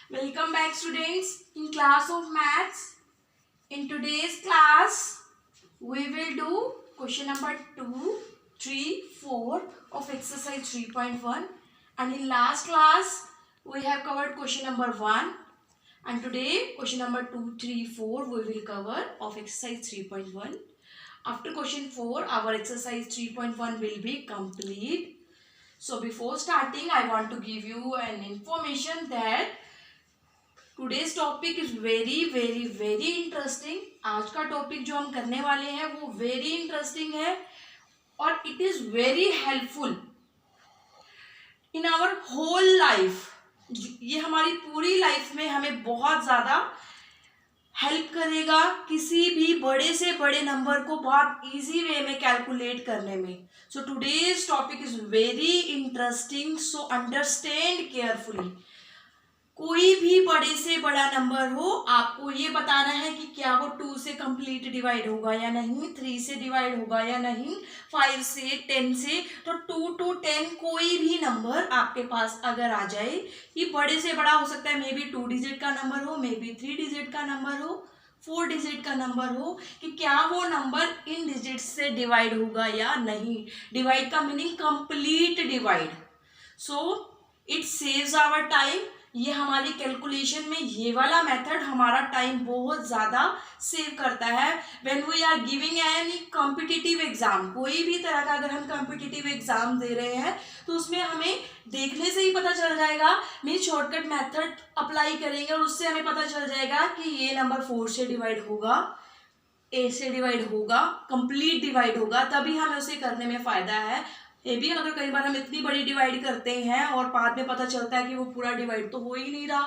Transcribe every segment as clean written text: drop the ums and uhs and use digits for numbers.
Welcome back students in class of maths. In today's class we will do question number 2, 3, 4 of exercise 3.1 and in last class we have covered question number 1 and today question number 2, 3, 4 we will cover of exercise 3.1. After question 4 our exercise 3.1 will be complete. So before starting I want to give you an information that today's topic is very very very interesting. आज का topic जो हम करने वाले हैं वो very interesting है और it is very helpful in our whole life. ये हमारी पूरी लाइफ में हमें बहुत ज़्यादा हेल्प करेगा किसी भी बड़े से बड़े नंबर को बहुत इजी वे में कैलकुलेट करने में. So today's topic is very interesting, so understand carefully. कोई भी बड़े से बड़ा नंबर हो आपको ये बताना है कि क्या वो 2 से कंप्लीट डिवाइड होगा या नहीं, 3 से डिवाइड होगा या नहीं, 5 से, 10 से. तो 2 to 10 कोई भी नंबर आपके पास अगर आ जाए, ये बड़े से बड़ा हो सकता है, मे बी 2 डिजिट का नंबर हो, मे बी 3 डिजिट का नंबर हो, 4 डिजिट का नंबर हो, कि क्या वो नंबर इन डिजिट से डिवाइड होगा या नहीं. डिवाइड का meaning complete divide. So it saves our time. ये हमारी कैलकुलेशन में ये वाला मेथड हमारा टाइम बहुत ज़्यादा सेव करता है. When we are giving any competitive exam, कोई भी तरह का अगर हम कॉम्पिटिटिव एग्जाम दे रहे हैं तो उसमें हमें देखने से ही पता चल जाएगा. मीन शॉर्टकट मेथड अप्लाई करेंगे और उससे हमें पता चल जाएगा कि ये नंबर 4 से डिवाइड होगा, 8 से डिवाइड होगा, कंप्लीट डिवाइड होगा, तभी हमें उसे करने में फ़ायदा है. ये भी अगर कई बार हम इतनी बड़ी डिवाइड करते हैं और बाद में पता चलता है कि वो पूरा डिवाइड तो हो ही नहीं रहा,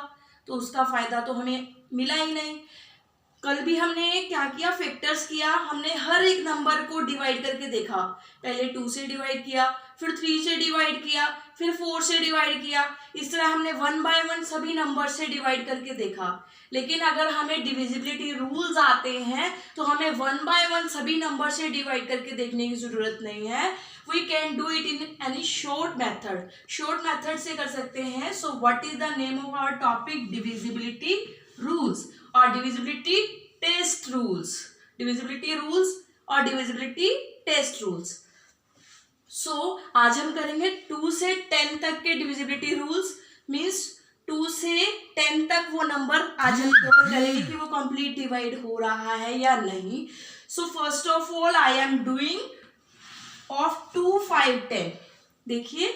तो उसका फ़ायदा तो हमें मिला ही नहीं. कल भी हमने क्या किया, फैक्टर्स किया. हमने हर एक नंबर को डिवाइड करके देखा. पहले 2 से डिवाइड किया, फिर 3 से डिवाइड किया, फिर 4 से डिवाइड किया. इस तरह हमने 1 by 1 सभी नंबर से डिवाइड करके देखा. लेकिन अगर हमें डिविजिबिलिटी रूल्स आते हैं तो हमें 1 by 1 सभी नंबर से डिवाइड करके देखने की ज़रूरत नहीं है. We can do it in any short method. Short method से कर सकते हैं. So what is the name of our topic? Divisibility rules और divisibility test rules. Divisibility rules और डिविजिबिलिटी टेस्ट रूल्स. सो आज हम करेंगे 2 से 10 तक के डिविजिबिलिटी रूल्स. मीन्स 2 से 10 तक वो नंबर आज हम कवर करेंगे कि वो कंप्लीट डिवाइड हो रहा है या नहीं. So first of all I am doing of 2, 5, 10. देखिए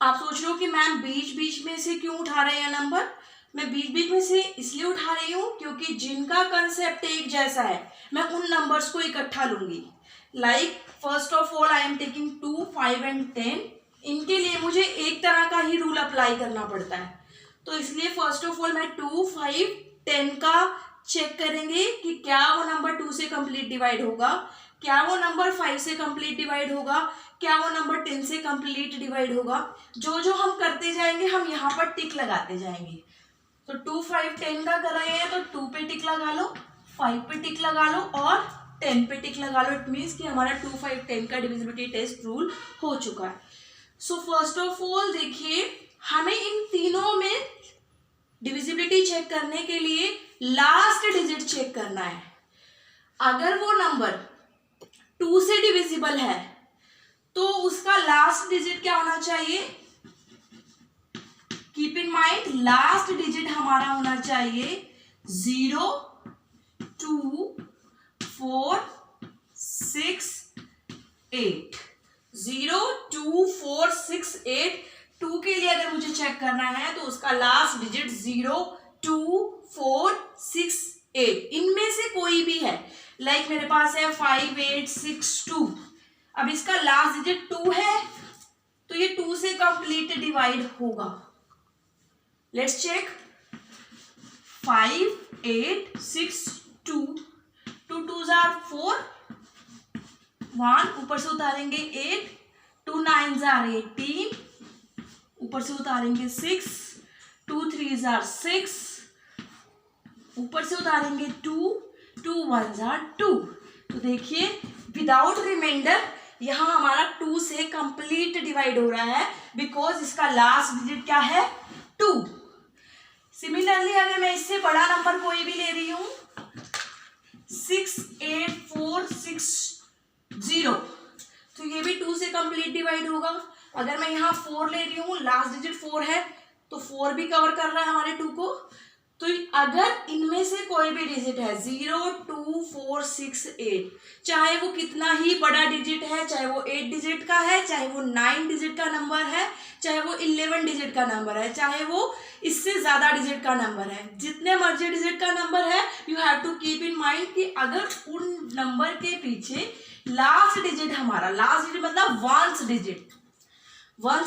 आप सोच रहे हो कि मैम बीच बीच में से क्यों उठा रहे हैं नंबर. मैं बीच बीच में से इसलिए उठा रही हूँ क्योंकि जिनका कंसेप्ट एक जैसा है मैं उन नंबर्स को इकट्ठा लूंगी. Like first of all I am taking 2, 5 and 10. इनके लिए मुझे एक तरह का ही रूल अप्लाई करना पड़ता है. तो इसलिए फर्स्ट ऑफ ऑल मैं 2, 5, 10 का चेक करेंगे कि क्या वो नंबर 2 से कंप्लीट डिवाइड होगा, क्या वो नंबर 5 से कंप्लीट डिवाइड होगा, क्या वो नंबर 10 से कंप्लीट डिवाइड होगा. जो जो हम करते जाएंगे हम यहाँ पर टिक लगाते जाएंगे. तो 2, 5, 10 का कर रहे हैं तो 2 पे टिक लगा लो, 5 पे टिक लगा लो और 10 पे टिक लगा लो. इट मीन्स कि हमारा 2, 5, 10 का डिविजिबिलिटी टेस्ट रूल हो चुका है. सो फर्स्ट ऑफ ऑल देखिए हमें इन तीनों में डिविजिबिलिटी चेक करने के लिए लास्ट डिजिट चेक करना है. अगर वो नंबर 2 से डिविजिबल है तो उसका लास्ट डिजिट क्या होना चाहिए. Keep in mind last digit हमारा होना चाहिए 0, 2, 4, 6, 8. 0, 2, 4, 6, 8. 2 के लिए अगर मुझे चेक करना है तो उसका लास्ट डिजिट 0, 2, 4, 6, 8. इनमें से कोई भी है. लाइक मेरे पास है 5, 8, 6, 2. अब इसका लास्ट डिजिट 2 है तो ये 2 से कंप्लीट डिवाइड होगा. Let's check. 5, 8, 6, 2. 2 2s are 4. 1 ऊपर से उतारेंगे 8. 2 9s are 18. ऊपर से उतारेंगे 6. 2 3s are 6. ऊपर से उतारेंगे 2. 2 1s are 2. तो देखिए विदाउट रिमाइंडर यहाँ हमारा 2 से कंप्लीट डिवाइड हो रहा है बिकॉज इसका लास्ट डिजिट क्या है 2. सिमिलरली अगर मैं इससे बड़ा नंबर कोई भी ले रही हूँ 68460, तो ये भी 2 से कंप्लीट डिवाइड होगा। अगर मैं यहाँ 4 ले रही हूँ, लास्ट डिजिट 4 है, तो 4 भी कवर कर रहा है हमारे 2 को। तो अगर इनमें से कोई भी डिजिट है 0, 2, 4, 6, 8, चाहे वो कितना ही बड़ा डिजिट है, चाहे वो 8 डिजिट का है, चाहे वो 9 डिजिट का नंबर है, चाहे वो 11 डिजिट का नंबर है, चाहे वो इससे ज्यादा डिजिट का नंबर है, जितने मर्जी डिजिट का नंबर है, you have to keep in mind कि अगर उन नंबर के पीछे लास्ट डिजिट हमारा, लास्ट डिजिट मतलब वंस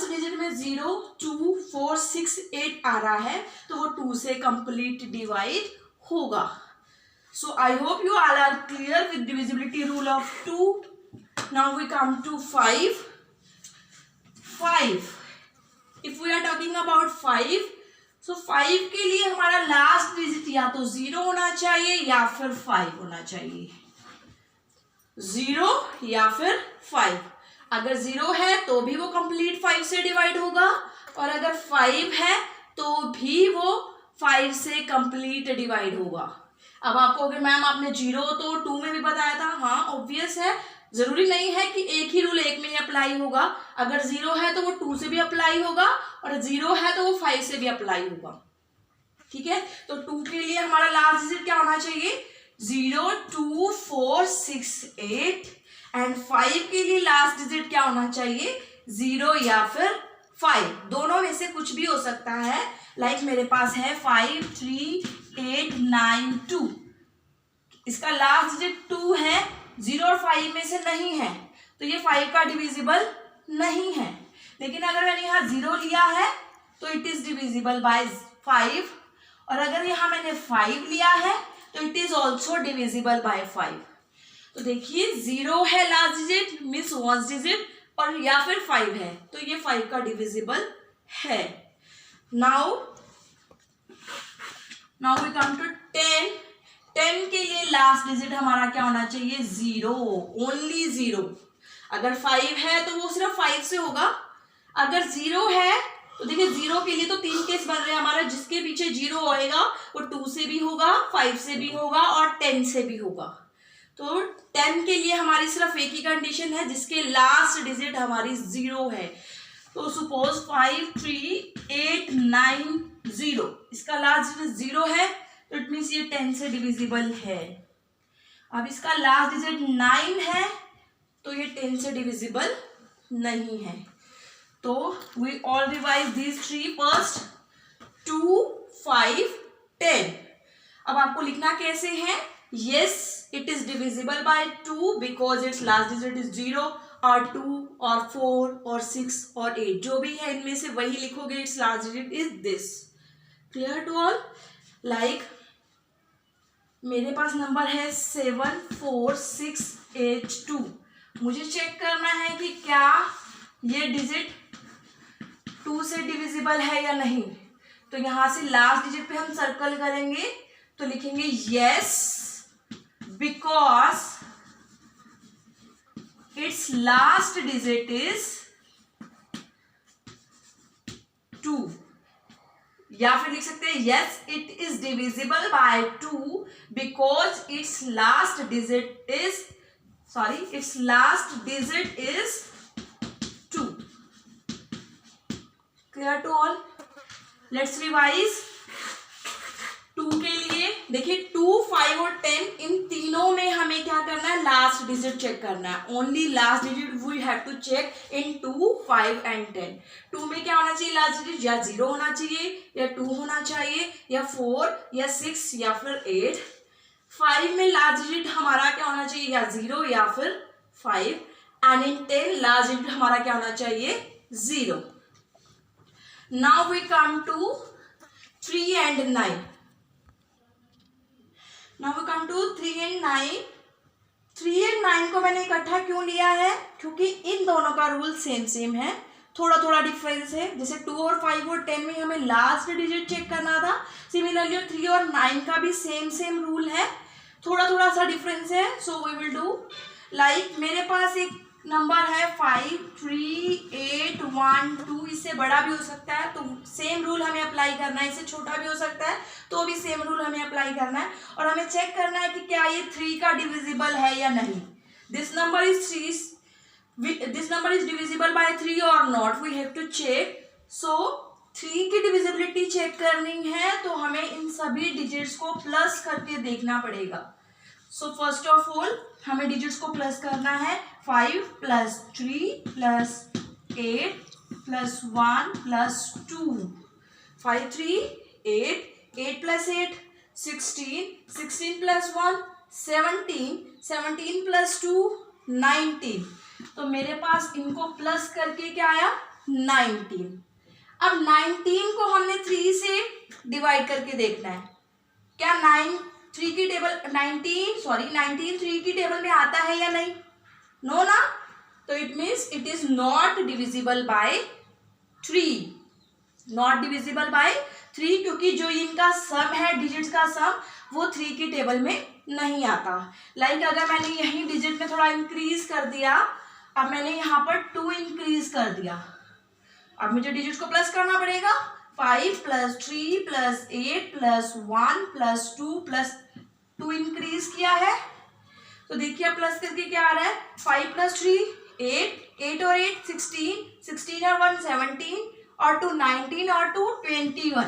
डिजिट में 0, 2, 4, 6, 8 आ रहा है, तो वो 2 से कंप्लीट डिवाइड होगा। So I hope you all are clear with divisibility rule of 2. Now we come to 5. If we are talking about 5, so 5 के लिए हमारा लास्ट डिजिट या तो 0 होना चाहिए या फिर 5 होना चाहिए। 0 या फिर 5। अगर 0 है तो भी वो कंप्लीट 5 से डिवाइड होगा, और अगर 5 है तो भी वो 5 से कंप्लीट डिवाइड होगा। अब आपको अगर मैम आपने 0 तो 2 में भी बताया था, हाँ ऑब्वियस है, जरूरी नहीं है कि एक ही रूल एक में ही अप्लाई होगा। अगर 0 है तो वो 2 से भी अप्लाई होगा, और 0 है तो वो 5 से भी अप्लाई होगा। ठीक है, तो 2 के लिए हमारा लास्ट डिजिट क्या होना चाहिए? 0, 2, 4, 6, 8, एंड 5 के लिए लास्ट डिजिट क्या होना चाहिए? 0 या फिर 5। दोनों में से कुछ भी हो सकता है। लाइक मेरे पास है 5, 3, 8, 9, 2। इसका लास्ट डिजिट 2 है, 0 और 5 में से नहीं है, तो ये 5 का डिविजिबल नहीं है। लेकिन अगर मैंने यहाँ 0 लिया है तो इट इज डिविजिबल बाय 5, और अगर यहाँ मैंने 5 लिया है तो it is also divisible by 5। तो देखिए 0 है last digit means ones digit, और या फिर 5 है, तो ये 5 का डिविजिबल है। Now we come to 10. 10 के लिए लास्ट डिजिट हमारा क्या होना चाहिए? 0, ओनली 0। अगर 5 है तो वो सिर्फ 5 से होगा। अगर 0 है तो देखिए 0 के लिए तो 3 केस बन रहे हैं हमारा, जिसके पीछे 0 होएगा वो 2 से भी होगा, 5 से भी होगा और 10 से भी होगा। तो 10 के लिए हमारी सिर्फ एक ही कंडीशन है, जिसके लास्ट डिजिट हमारी 0 है। तो सपोज 5, 3, 8, 9, 0, इसका लास्ट डिजिट 0 है, तो इट मीन्स ये 10 से डिविजिबल है। अब इसका लास्ट डिजिट 9 है, तो ये 10 से डिविजिबल नहीं है। तो we all revise these 3 first, 2, 5, 10। अब आपको लिखना कैसे है? Yes, it is divisible by 2 because its last digit is 0 or 2 or 4 or 6 or 8. जो भी है इनमें से वही लिखोगे, its last digit is this. Clear to all? Like मेरे पास नंबर है 74682। मुझे चेक करना है कि क्या ये डिजिट 2 से डिविजिबल है या नहीं। तो यहाँ से लास्ट डिजिट पे हम सर्कल करेंगे, तो लिखेंगे yes because its last digit is 2, या फिर लिख सकते हैं yes it is divisible by 2 because its last digit is 2. Clear to all? Let's revise. 2 के लिए देखिए 2, 5 और 10 इन तीनों में हमें क्या करना है? लास्ट डिजिट चेक करना है। Only last digit we have to check in 2, 5 and 10। 2 में क्या होना चाहिए? लास्ट डिजिट या 0 होना चाहिए या 2 होना चाहिए या 4 या 6 या फिर 8। 5 में लास्ट डिजिट हमारा क्या होना चाहिए? या 0 या फिर 5। एंड इन 10 लास्ट डिजिट हमारा क्या होना चाहिए? 0। Now we come to 3 and 9. Now we come to 3 and 9. 3 and 9 को मैंने इकट्ठा क्यों लिया है? क्योंकि इन दोनों का रूल सेम है, थोड़ा थोड़ा डिफरेंस है। जैसे 2 और 5 और 10 में हमें लास्ट डिजिट चेक करना था, सिमिलरली 3 और 9 का भी सेम रूल है, थोड़ा थोड़ा सा डिफरेंस है। So we will do like मेरे पास एक नंबर है 5, 3, 8, 1, 2, इससे बड़ा भी हो सकता है, तो सेम रूल हमें अप्लाई करना है। इससे छोटा भी हो सकता है तो भी सेम रूल हमें अप्लाई करना है, और हमें चेक करना है कि क्या ये 3 का डिविजिबल है या नहीं। This number is divisible by 3 और not, we have to check. So 3 की डिविजिबिलिटी चेक करनी है तो हमें इन सभी डिजिट्स को प्लस करके देखना पड़ेगा। सो फर्स्ट ऑफ ऑल हमें डिजिट्स को प्लस करना है। 5 + 3 + 8 + 1 + 2, 5, 3, 8, 8 + 8, 16, 16 + 1, 17, 17 + 2, 19। तो मेरे पास इनको प्लस करके क्या आया, 19। अब 19 को हमने 3 से डिवाइड करके देखना है। क्या 19 3 की टेबल में आता है या नहीं? नो ना, तो it means it is not divisible by 3, not divisible by 3, क्योंकि जो इनका सम है, डिजिट्स का सम, वो 3 की टेबल में नहीं आता। लाइक अगर मैंने यही डिजिट में थोड़ा इंक्रीज कर दिया, अब मैंने यहाँ पर 2 इंक्रीज कर दिया, अब मुझे डिजिट्स को प्लस करना पड़ेगा। 5 + 3 + 8 + 1 + 2 + 2 इंक्रीज किया है, तो देखिए प्लस करके क्या आ रहा है, 5 + 3 8, 8 और 8 16, 16 और 1 17 और 2 19 और 2 21।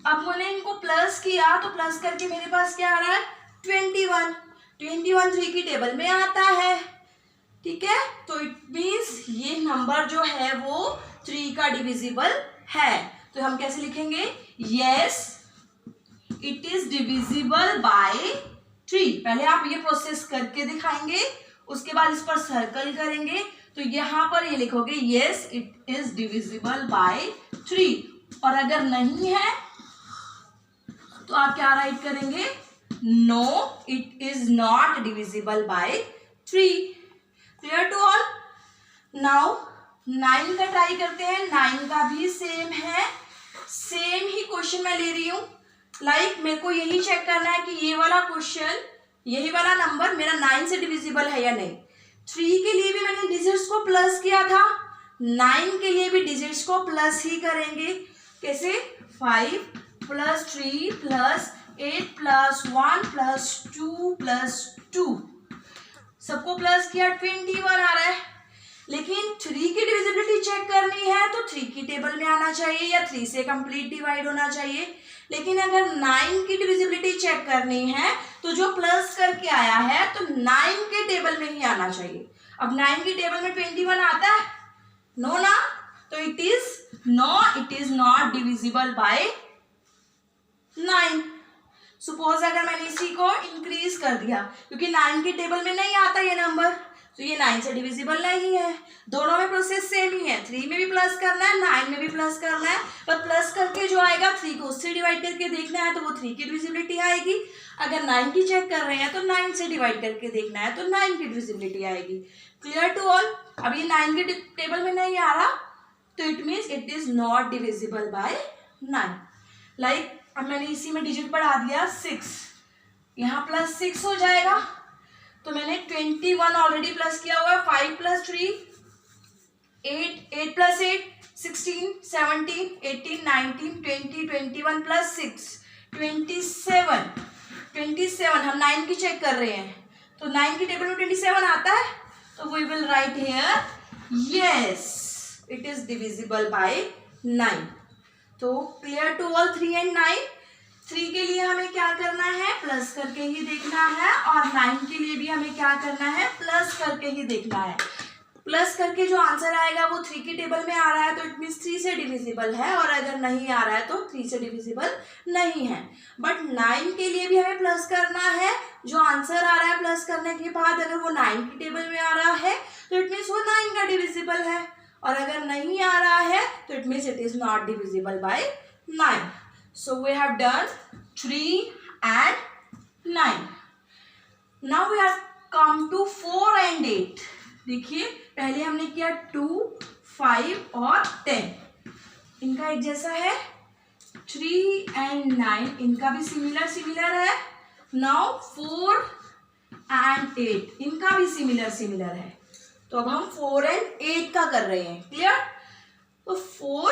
अब मैंने इनको प्लस किया तो प्लस करके मेरे पास क्या आ रहा है, 21। 21 3 की टेबल में आता है, ठीक है। तो इट मीन्स ये नंबर जो है वो 3 का डिविजिबल है। तो हम कैसे लिखेंगे, yes it is divisible by 3। पहले आप ये प्रोसेस करके दिखाएंगे, उसके बाद इस पर सर्कल करेंगे, तो यहां पर ये लिखोगे yes it is divisible by 3। और अगर नहीं है तो आप क्या राइट करेंगे, no it is not divisible by 3। Clear to all. Now 9 का ट्राई करते हैं। 9 का भी सेम है, सेम ही क्वेश्चन मैं ले रही हूँ। लाइक मेरे को यही चेक करना है कि ये वाला क्वेश्चन, यही वाला नंबर मेरा 9 से डिविजिबल है या नहीं। 3 के लिए भी मैंने डिजिट्स को प्लस किया था, 9 के लिए भी डिजिट्स को प्लस ही करेंगे। कैसे, 5 + 3 + 8 + 1 + 2 + 2, सबको प्लस किया, 21 आ रहा है। लेकिन 3 की डिविजिबिलिटी चेक करनी है तो 3 की टेबल में आना चाहिए या 3 से कंप्लीट डिवाइड होना चाहिए। लेकिन अगर 9 की डिविजिबिलिटी चेक करनी है तो जो प्लस करके आया है तो 9 के टेबल में ही आना चाहिए। अब 9 की टेबल में 21 आता है, नो ना, तो it is not divisible by 9। Suppose अगर मैंने इसी को इंक्रीज कर दिया, क्योंकि 9 की टेबल में नहीं आता ये नंबर, तो ये 9 से डिविजिबल नहीं है। दोनों में प्रोसेस सेम ही है, 3 में भी प्लस करना है, 9 में भी प्लस करना है, पर प्लस करके जो आएगा 3 को उससे डिवाइड करके देखना है तो वो 3 की डिविजिबिलिटी आएगी। अगर 9 की चेक कर रहे हैं तो 9 से डिवाइड करके देखना है तो 9 की डिविजिबिलिटी आएगी। Clear to all. अब ये 9 के टेबल में नहीं आ रहा तो it means it is not divisible by 9। Like अब मैंने इसी में डिजिट बढ़ा दिया 6, यहाँ +6 हो जाएगा, तो मैंने 21 ऑलरेडी प्लस किया हुआ है। 5 + 3 8, 8 + 8 16, 17, 18, 19, 20, 21 + 6 27, 27। हम 9 की चेक कर रहे हैं तो 9 की टेबल में 27 आता है, तो we will write here yes it is divisible by 9। तो क्लियर टू ऑल 3 and 9। 3 के लिए हमें क्या करना है, प्लस करके ही देखना है, और 9 के लिए भी हमें क्या करना है, प्लस करके ही देखना है। प्लस करके जो आंसर आएगा वो 3 की टेबल में आ रहा है तो इट मीन्स 3 से डिविजिबल है, और अगर नहीं आ रहा है तो 3 से डिविजिबल नहीं है। बट 9 के लिए भी हमें प्लस करना है, जो आंसर आ रहा है प्लस करने के बाद अगर वो 9 की टेबल में आ रहा है तो इट मीन्स वो 9 का डिविजिबल है, और अगर नहीं आ रहा है तो it means it is not divisible by 9। So we have done 3 and 9। Now we have come to 4 and 8। देखिए पहले हमने किया 2, 5 और 10, इनका एक जैसा है। 3 and 9 इनका भी सिमिलर है। नाउ 4 and 8 इनका भी सिमिलर है। तो अब हम 4 and 8 का कर रहे हैं, क्लियर। तो 4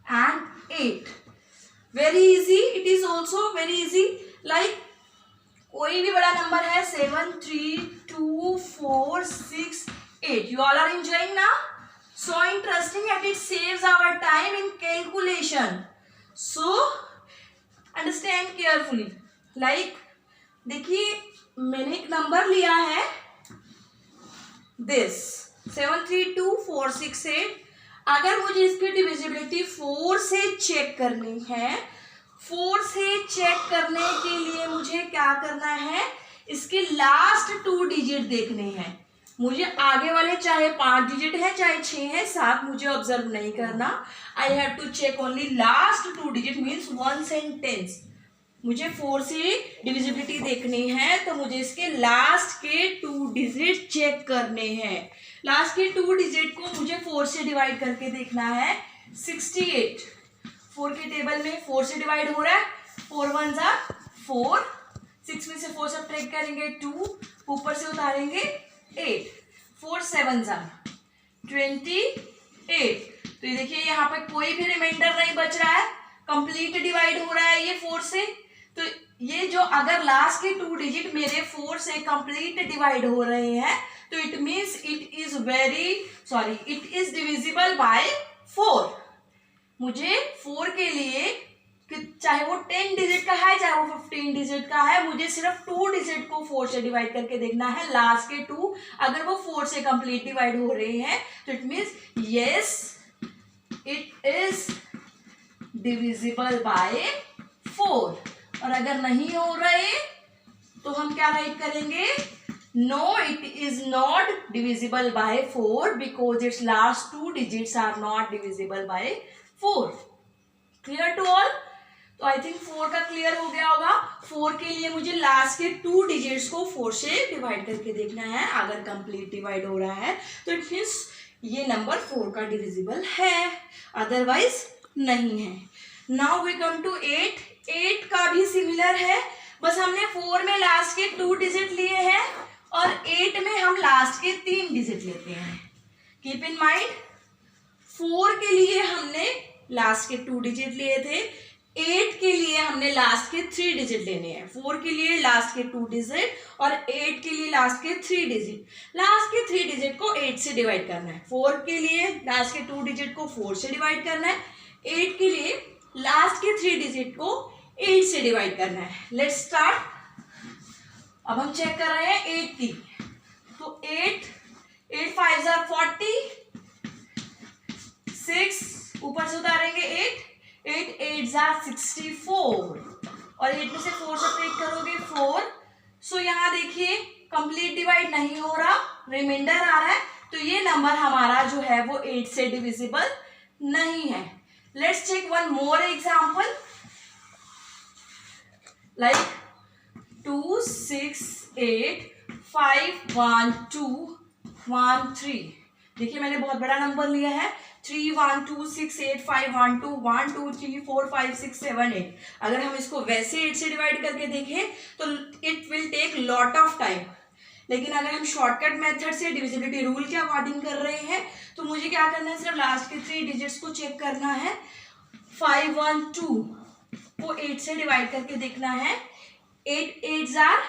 and 8 very easy, it is also very easy. Like कोई भी बड़ा नंबर है 7 3 2 4 6 8, you all are enjoying now, so interesting and it saves our time in calculation, so understand carefully। like देखिए मैंने एक नंबर लिया है this 7 3 2 4 6 8, अगर मुझे इसकी डिविजिबिलिटी 4 से चेक करनी है, 4 से चेक करने के लिए मुझे क्या करना है, इसके लास्ट 2 डिजिट देखने हैं। मुझे आगे वाले चाहे 5 डिजिट है चाहे 6 है 7 मुझे ऑब्जर्व नहीं करना, I have to check only last 2 digit means 1s and 10s। मुझे 4 से डिविजिबिलिटी देखनी है तो मुझे इसके लास्ट के 2 डिजिट चेक करने हैं। लास्ट के 2 डिजिट को मुझे 4 से डिवाइड करके देखना है। 68 4 के टेबल में 4 से डिवाइड हो रहा है, 4 1s are 4, 6 में से 4 सब्ट्रैक्ट करेंगे 2, ऊपर से उतारेंगे 8, 4 7s are 28। तो ये देखिए यहाँ पे कोई भी रिमाइंडर नहीं बच रहा है, कंप्लीट डिवाइड हो रहा है ये 4 से। तो ये जो अगर लास्ट के 2 डिजिट मेरे 4 से कंप्लीट डिवाइड हो रहे हैं तो it means it is divisible by 4। मुझे 4 के लिए चाहे वो 10 डिजिट का है चाहे वो 15 डिजिट का है, मुझे सिर्फ 2 डिजिट को 4 से डिवाइड करके देखना है। लास्ट के 2 अगर वो 4 से कंप्लीट डिवाइड हो रहे हैं तो it means yes it is divisible by 4। और अगर नहीं हो रहे तो हम क्या राइट करेंगे, no it is not divisible by 4 because it's last 2 digits are not divisible by 4। Clear to all. तो आई थिंक 4 का क्लियर हो गया होगा। 4 के लिए मुझे लास्ट के 2 डिजिट्स को 4 से डिवाइड करके देखना है, अगर कंप्लीट डिवाइड हो रहा है तो इट मीन्स ये नंबर 4 का डिविजिबल है, अदरवाइज नहीं है। Now we come to 8। 8 का भी सिमिलर है, बस हमने 4 में लास्ट के 2 डिजिट लिए हैं और 8 में हम लास्ट के 3 डिजिट लेते हैं। कीप इन माइंड 4 के लिए हमने लास्ट के 2 डिजिट लिए थे, 8 के लिए हमने लास्ट के 3 डिजिट लेने हैं। 4 के लिए लास्ट के 2 डिजिट और 8 के लिए लास्ट के 3 डिजिट। लास्ट के 3 डिजिट को 8 से डिवाइड करना है। 4 के लिए लास्ट के 2 डिजिट को 4 से डिवाइड करना है, 8 के लिए लास्ट के 3 डिजिट को 8 से डिवाइड करना है। Let's start. अब हम चेक कर रहे हैं 8 की। तो 8 5s are 40, 6 ऊपर से उतारेंगे 8 8s are 64 और 8 में से 4 सब्ट्रैक्ट करोगे 4। सो यहाँ देखिए कंप्लीट डिवाइड नहीं हो रहा, रिमाइंडर आ रहा है, तो ये नंबर हमारा जो है वो 8 से डिविजिबल नहीं है। Let's check one more example like 2 6 8 5 1 2 1 3। देखिए मैंने बहुत बड़ा नंबर लिया है, 3 1 2 6 8 5 1 2 1 2 3 4 5 6 7 8। अगर हम इसको वैसे 8 से डिवाइड करके देखें तो it will take lot of time, लेकिन अगर हम शॉर्टकट मेथड से डिविजिबिलिटी रूल के अकॉर्डिंग कर रहे हैं तो मुझे क्या करना है, सिर्फ लास्ट के 3 डिजिट्स को चेक करना है। 5 1 2 को 8 से डिवाइड करके देखना है। 8 8s are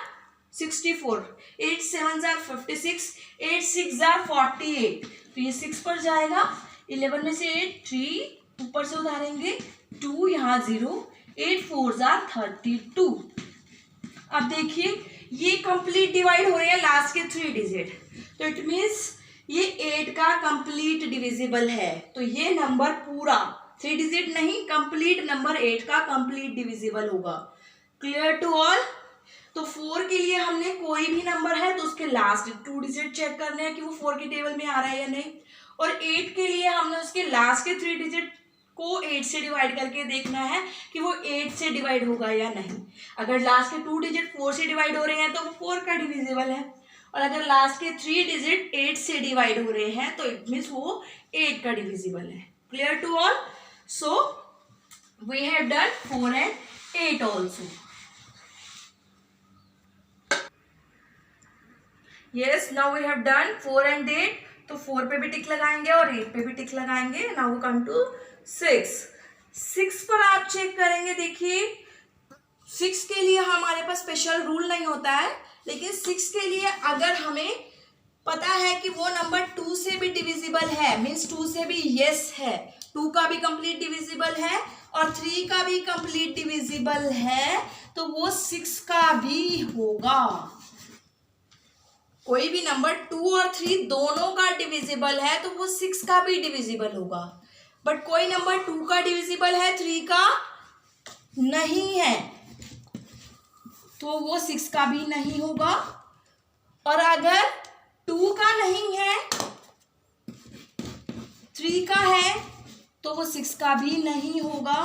64, 8 7s are 56, 8 6s are 48। तो ये 6 पर जाएगा, 11 में से 8 3 ऊपर से उतारेंगे 2, यहाँ 0, 8 4s are 32। अब देखिए ये कंप्लीट डिवाइड हो रहे हैं लास्ट के 3 डिजिट, तो इट मीन्स ये 8 का कंप्लीट डिविजिबल है। तो ये नंबर पूरा 3 डिजिट नहीं, कंप्लीट नंबर 8 का कंप्लीट डिविजिबल होगा। Clear to all. तो 4 के लिए हमने कोई भी नंबर है तो उसके लास्ट 2 डिजिट चेक करने हैं कि वो 4 के टेबल में आ रहा है या नहीं, और 8 के लिए हमने उसके लास्ट के 3 डिजिट को 8 से डिवाइड करके देखना है कि वो 8 से डिवाइड होगा या नहीं। अगर लास्ट के 2 डिजिट 4 से डिवाइड हो रहे हैं तो वो 4 का डिविजिबल है, और अगर लास्ट के 3 डिजिट 8 से डिवाइड हो रहे हैं तो इट मीन्स वो 8 का डिविजिबल है। Clear to all. So we have done 4 and 8 also. Yes, now we have done 4 and 8. तो 4 पे भी टिक लगाएंगे और 8 पे भी टिक लगाएंगे. Now we come to 6. 6 पर आप चेक करेंगे. देखिए 6 के लिए हमारे पास स्पेशल रूल नहीं होता है, लेकिन 6 के लिए अगर हमें पता है कि वो नंबर 2 से भी डिविजिबल है, मीन्स 2 से भी यस है, 2 का भी कंप्लीट डिविजिबल है और 3 का भी कंप्लीट डिविजिबल है, तो वो 6 का भी होगा. कोई भी नंबर 2 और 3 दोनों का डिविजिबल है तो वो 6 का भी डिविजिबल होगा. बट कोई नंबर 2 का डिविजिबल है, 3 का नहीं है, तो वो 6 का भी नहीं होगा. और अगर 2 का नहीं है, 3 का है, तो वो 6 का भी नहीं होगा.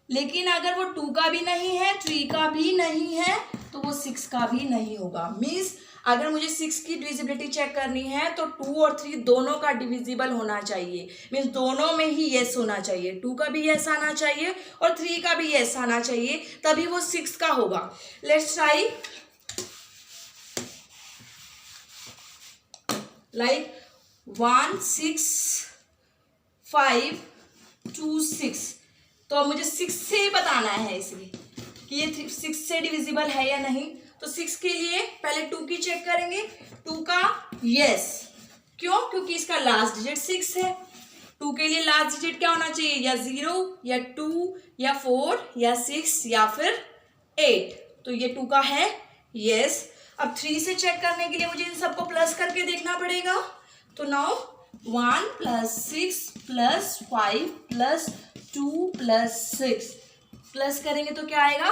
लेकिन अगर वो 2 का भी नहीं है, 3 का भी नहीं है, तो वो 6 का भी नहीं होगा. मीन्स अगर मुझे 6 की डिविजिबिलिटी चेक करनी है तो 2 और 3 दोनों का डिविजिबल होना चाहिए. मीन्स दोनों में ही येस होना चाहिए. 2 का भी येस आना चाहिए और 3 का भी येस आना चाहिए, तभी वो 6 का होगा. Let's try. लाइक 1 6 5 2 6. तो मुझे 6 से बताना है इसलिए कि ये 6 से डिविजिबल है या नहीं. तो 6 के लिए पहले 2 की चेक करेंगे. 2 का यस. क्यों? क्योंकि इसका लास्ट डिजिट 6 है. 2 के लिए लास्ट डिजिट क्या होना चाहिए? या 0 या 2 या 4 या 6 या फिर 8. तो ये 2 का है यस. अब 3 से चेक करने के लिए मुझे इन सबको प्लस करके देखना पड़ेगा. तो नाउ 1 + 6 + 5 + 2 + 6 प्लस करेंगे तो क्या आएगा?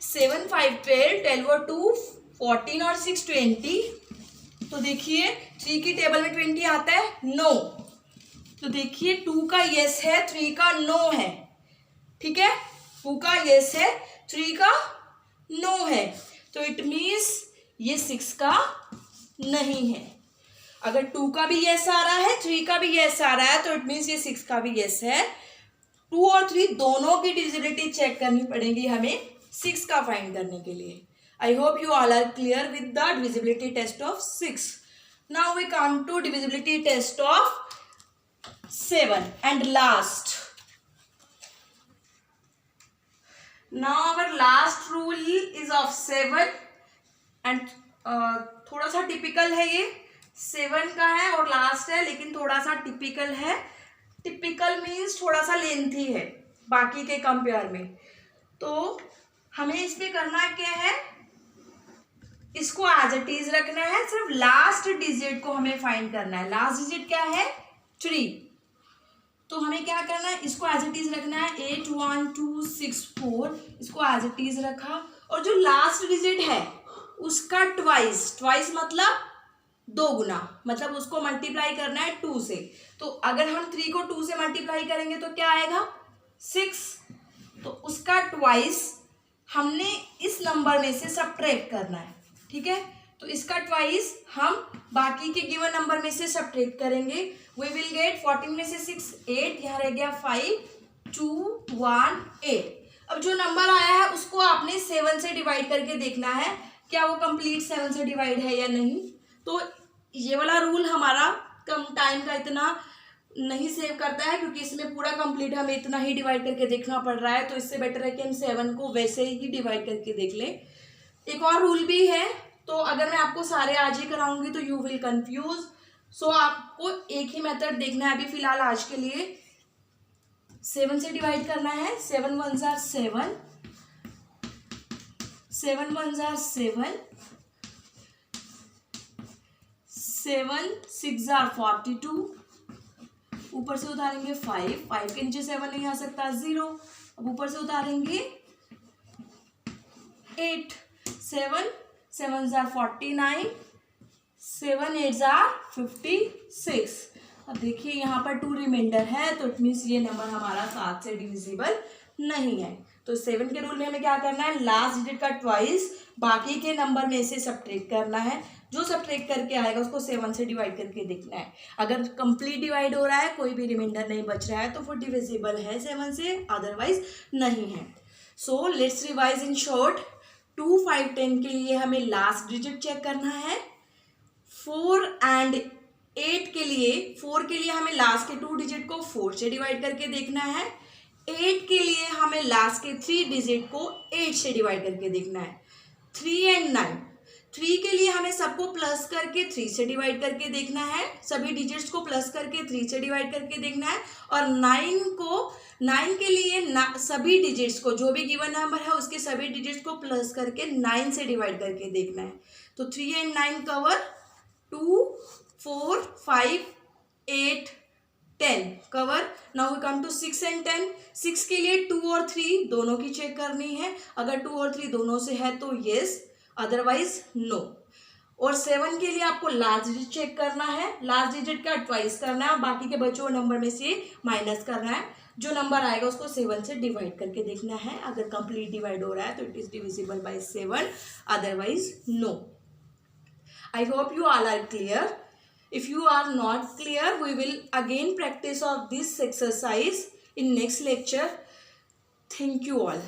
7 5 12 12 और 2 14 और 6 20. तो देखिए 3 की टेबल में 20 आता है? नो. तो देखिए 2 का यस है, 3 का नो है. ठीक है, 2 का यस है, 3 का नो है. तो इट मीन्स ये 6 का नहीं है. अगर 2 का भी यस आ रहा है, 3 का भी यस आ रहा है, तो इट मीन्स ये 6 का भी यस है. 2 और 3 दोनों की डिविजिबिलिटी चेक करनी पड़ेगी हमें 6 का फाइंड करने के लिए. I hope you all are clear with the divisibility test of 6. Now we come to divisibility test of 7 and last. Now our last rule is of 7 and थोड़ा सा टिपिकल है. ये 7 का है और लास्ट है, लेकिन थोड़ा सा टिपिकल है. टिपिकल मीन्स थोड़ा सा लेंथी है बाकी के कंपेयर में. तो हमें इसमें करना क्या है? इसको एज इट इज रखना है. सिर्फ लास्ट डिजिट को हमें फाइंड करना है. लास्ट डिजिट क्या है? 3. तो हमें क्या करना है? इसको एज इट इज रखना है. 8 1 2 6 4 इसको एज इट इज रखा. और जो लास्ट डिजिट है उसका ट्वाइस मतलब 2 गुना, मतलब उसको मल्टीप्लाई करना है 2 से. तो अगर हम 3 को 2 से मल्टीप्लाई करेंगे तो क्या आएगा? 6. तो उसका ट्वाइस हमने इस नंबर में से सब्ट्रैक्ट करना है. ठीक है, तो इसका ट्वाइस हम बाकी के गिवन नंबर में से सब्ट्रैक्ट करेंगे. वी विल गेट 14 में से 6 8, यहाँ रह गया 5 2 1 8. अब जो नंबर आया है उसको आपने 7 से डिवाइड करके देखना है क्या वो कंप्लीट 7 से डिवाइड है या नहीं. तो ये वाला रूल हमारा कम टाइम का इतना नहीं सेव करता है, क्योंकि इसमें पूरा कंप्लीट हमें इतना ही डिवाइड करके देखना पड़ रहा है. तो इससे बेटर है कि हम 7 को वैसे ही डिवाइड करके देख लें. एक और रूल भी है, तो अगर मैं आपको सारे आज ही कराऊंगी तो यू विल कंफ्यूज. सो आपको एक ही मेथड देखना है अभी फिलहाल आज के लिए. 7 से डिवाइड करना है. 7 1 जार 7, 7 1 जार 7, 7 6 जार 42. ऊपर से उतारेंगे 5 के नीचे 7 नहीं आ सकता, 0. अब ऊपर से उतारेंगे 8. 7 7 जार 49, 7 8 जार 56. अब देखिए यहाँ पर 2 रिमाइंडर है, तो इट मीन्स ये नंबर हमारा 7 से डिविजिबल नहीं है. तो 7 के रूल में हमें क्या करना है? लास्ट डिजिट का ट्वाइस बाकी के नंबर में से सब्ट्रैक्ट करना है. जो सब्ट्रैक्ट करके आएगा उसको 7 से डिवाइड करके देखना है. अगर कंप्लीट डिवाइड हो रहा है, कोई भी रिमाइंडर नहीं बच रहा है, तो वो डिविजिबल है 7 से, अदरवाइज नहीं है. So let's revise in short. 2 5 10 के लिए हमें लास्ट डिजिट चेक करना है. 4 and 8 के लिए, 4 के लिए हमें लास्ट के 2 डिजिट को 4 से डिवाइड करके देखना है। 8 के लिए हमें लास्ट के 3 डिजिट को 8 से डिवाइड करके देखना है। 3 and 9, 3 के लिए हमें सबको प्लस करके 3 से डिवाइड करके देखना है, सभी डिजिट्स को प्लस करके 3 से डिवाइड करके देखना है। और 9 के लिए सभी डिजिट्स को, जो भी गिवन नंबर है उसके सभी डिजिट्स को प्लस करके 9 से डिवाइड करके देखना है। तो 3 and 9 cover, 2, 4, 5, 8, 10 cover. Now we come to 6 and 10। 6 के लिए 2 और 3 दोनों की चेक करनी है, अगर 2 और 3 दोनों से है तो येस, अदरवाइज नो। और 7 के लिए आपको लार्ज डिजिट चेक करना है, लार्ज डिजिट का ट्वाइस करना है और बाकी के बचे हुए नंबर में से माइनस करना है। जो नंबर आएगा उसको 7 से डिवाइड करके देखना है, अगर कंप्लीट डिवाइड हो रहा है तो it is divisible by 7, otherwise no. I hope you all are clear. If you are not clear, we will again practice of this exercise in next lecture. Thank you all.